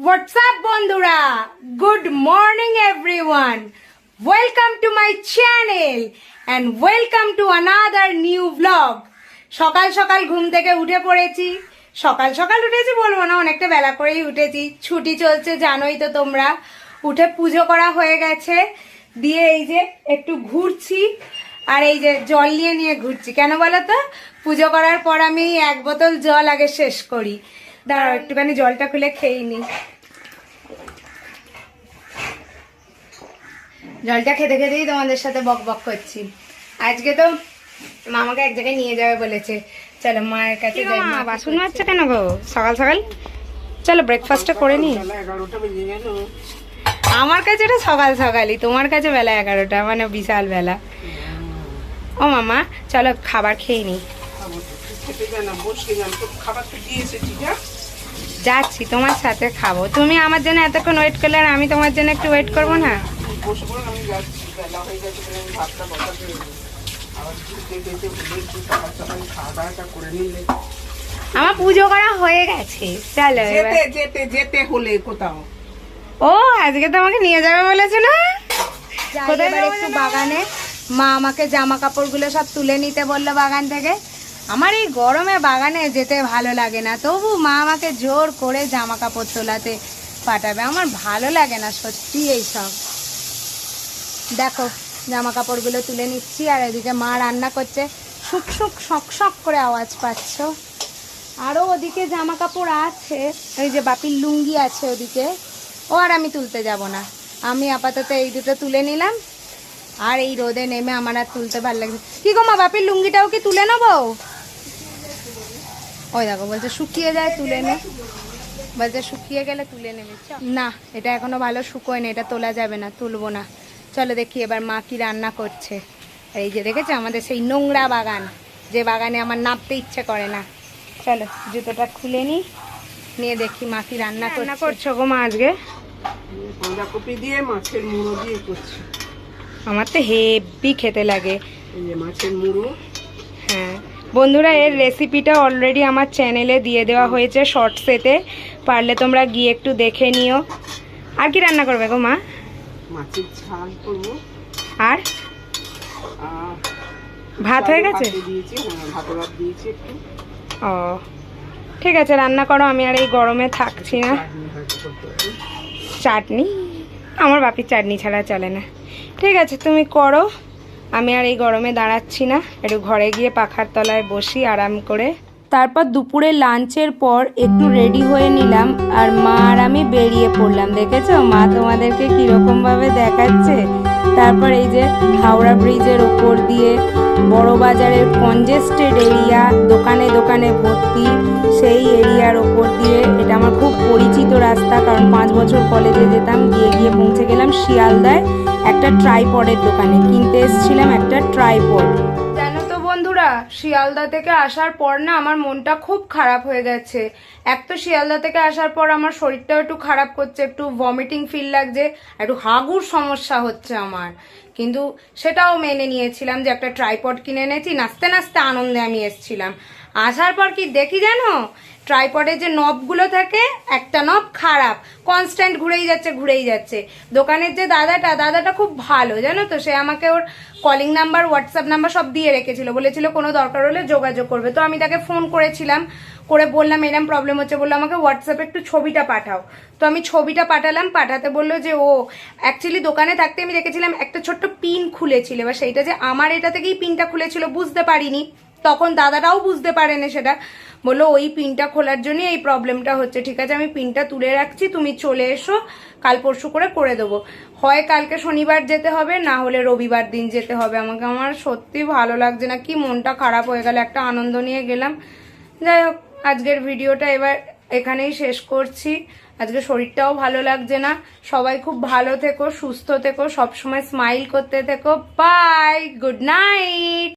WhatsApp বন্ধুরা, good morning everyone, welcome to my channel and welcome to another new blog. সকাল সকাল ঘুম থেকে উঠে পড়েছি। সকাল সকাল উঠেছি বলবো না, অনেকটা বেলা করেই উঠেছি, ছুটি চলছে জানোই তো তোমরা। উঠে পুজো করা হয়ে গেছে, দিয়ে এই যে একটু ঘুরছি, আর এই যে জল নিয়ে ঘুরছি। কেন বলো তো, পুজো করার পর আমি এক বোতল জল আগে শেষ করি। দাঁড়াও একটুখানি জলটা খুলে খেয়ে নি। জলটা খেতে খেতেই তোমাদের সাথে বক বক করছি। আজকে তো মামাকে এক জায়গায় নিয়ে যাবে বলেছে, চলো মায়ের কাছে যাই। মা বাসন মাজছে কেন গো সকাল সকাল? চলো ব্রেকফাস্টটা করে নি। আমার কাছে এটা সকাল সকালই, তোমার কাছে বেলা 11টা, মানে বিশাল বেলা। ও মামা চলো খাবার খেয়ে নি। যাচ্ছি তোমার সাথে খাবো। তুমি আমার জন্য এতক্ষণ ওয়েট করলে, আর আমি তোমার জন্য একটু ওয়েট করবো না? আমার পুজো করা হয়ে গেছে, চলো যেতে হলে কোথাও। ও আজকে তো আমাকে নিয়ে যাবে বলেছে না? কোথায় একটু বাগানে। মা আমাকে জামা কাপড় গুলো সব তুলে নিতে বললো বাগান থেকে। আমার এই গরমে বাগানে যেতে ভালো লাগে না, তবু মা আমাকে জোর করে জামা কাপড় তোলাতে পাঠাবে। আমার ভালো লাগে না সত্যি এইসব। দেখো জামা কাপড়গুলো তুলে নিচ্ছি, আর এদিকে মা রান্না করছে। শুক শুক শক শক করে আওয়াজ পাচ্ছ। আরও ওদিকে জামা কাপড় আছে, ওই যে বাপির লুঙ্গি আছে ওদিকে, ও আর আমি তুলতে যাব না। আমি আপাতত এই দুটো তুলে নিলাম, আর এই রোদে নেমে আমার আর তুলতে ভালো লাগছে। কি গো মা, বাপির লুঙ্গিটাও কি তুলে নেবো? ওই দেখো বলছে শুকিয়ে যায় তুলে নে, বলছে শুকিয়ে গেলে তুলে নেবে। না এটা এখনো ভালো শুকোয়নি, এটা তোলা যাবে না, তুলবো না। চলো দেখি এবার মা কি রান্না করছে। আর এই যে দেখেছো আমাদের সেই নোংরা বাগান, যে বাগানে আমার নামতে ইচ্ছে করে না। চলো জুতোটা খুলে নিয়ে দেখি মা কি রান্না করছো গো মা আজকে? বাঁধাকপি দিয়ে মাছের মুড়ো দিয়ে করছি। আমার তো হেভি খেতে লাগে এই যে মাছের মুড়ো। হ্যাঁ বন্ধুরা, এর রেসিপিটা অলরেডি আমার চ্যানেলে দিয়ে দেওয়া হয়েছে শর্টসেতে, পারলে তোমরা গিয়ে একটু দেখে নিও। আর কি রান্না করবে গো মা? মাছের ঝাল করব। আর ভাত হয়ে গেছে? ভাত দিয়েছি একটু। ও ঠিক আছে, রান্না করো, আমি আর এই গরমে থাকছি না। চাটনি? আমার বাপির চাটনি ছাড়া চলে না। ঠিক আছে তুমি করো, আমি আর এই গরমে দাঁড়াচ্ছি না, একটু ঘরে গিয়ে পাখার তলায় বসি আরাম করে। তারপর দুপুরে লাঞ্চের পর একটু রেডি হয়ে নিলাম, আর মা আর আমি বেরিয়ে পড়লাম। দেখেছো মা তোমাদেরকে কীরকমভাবে দেখাচ্ছে। তারপর এই যে হাওড়া ব্রিজের ওপর দিয়ে বড় বাজারের কনজেস্টেড এরিয়া, দোকানে দোকানে ভর্তি, সেই এরিয়ার ওপর দিয়ে, এটা আমার খুব পরিচিত রাস্তা, কারণ 5 বছর কলেজে যেতাম। গিয়ে পৌঁছে গেলাম শিয়ালদায় একটা ট্রাইপডের দোকানে, কিনতে এসেছিলাম একটা ট্রাইপড। জানো তো বন্ধুরা, শিয়ালদা থেকে আসার পর না আমার মনটা খুব খারাপ হয়ে গেছে। এক তো শিয়ালদা থেকে আসার পর আমার শরীরটাও একটু খারাপ করছে, একটু ভমিটিং ফিল লাগছে, একটু হাগুর সমস্যা হচ্ছে আমার। কিন্তু সেটাও মেনে নিয়েছিলাম যে একটা ট্রাইপড কিনে এনেছি, নাচতে নাচতে আনন্দে আমি এসেছিলাম। আসার পর কি দেখি জানো, ট্রাইপডের যে নবগুলো থাকে, একটা নব খারাপ, কনস্ট্যান্ট ঘুরেই যাচ্ছে। দোকানের যে দাদাটা খুব ভালো জানো তো, সে আমাকে ওর কলিং নাম্বার, হোয়াটসঅ্যাপ নাম্বার সব দিয়ে রেখেছিল, বলেছিল কোনো দরকার হলে যোগাযোগ করবে। তো আমি তাকে ফোন করেছিলাম, করে বললাম এরকম প্রবলেম হচ্ছে, বললো আমাকে হোয়াটসঅ্যাপে একটু ছবিটা পাঠাও। তো আমি ছবিটা পাঠালাম, পাঠাতে বললো যে ও অ্যাকচুয়ালি দোকানে থাকতে আমি দেখেছিলাম একটা ছোট্ট পিন খুলেছিল, এবার সেইটা যে আমার এটা থেকেই পিনটা খুলেছিল বুঝতে পারিনি, তখন দাদাটাও বুঝতে পারেনি সেটা। বললো ওই পিনটা খোলার জন্য এই প্রবলেমটা হচ্ছে। ঠিক আছে আমি পিনটা তুলে রাখছি, তুমি চলে এসো, কাল পরশু করে দেবো। হয় কালকে শনিবার যেতে হবে, না হলে রবিবার দিন যেতে হবে আমাকে। আমার সত্যি ভালো লাগছে না, কি মনটা খারাপ হয়ে গেল, একটা আনন্দ নিয়ে গেলাম। যাই হোক আজকের ভিডিওটা এবার এখানেই শেষ করছি। আজকে শরীরটাও ভালো লাগছে না। সবাই খুব ভালো থেকো, সুস্থ থেকো, সবসময় স্মাইল করতে থেকো। Bye, good night.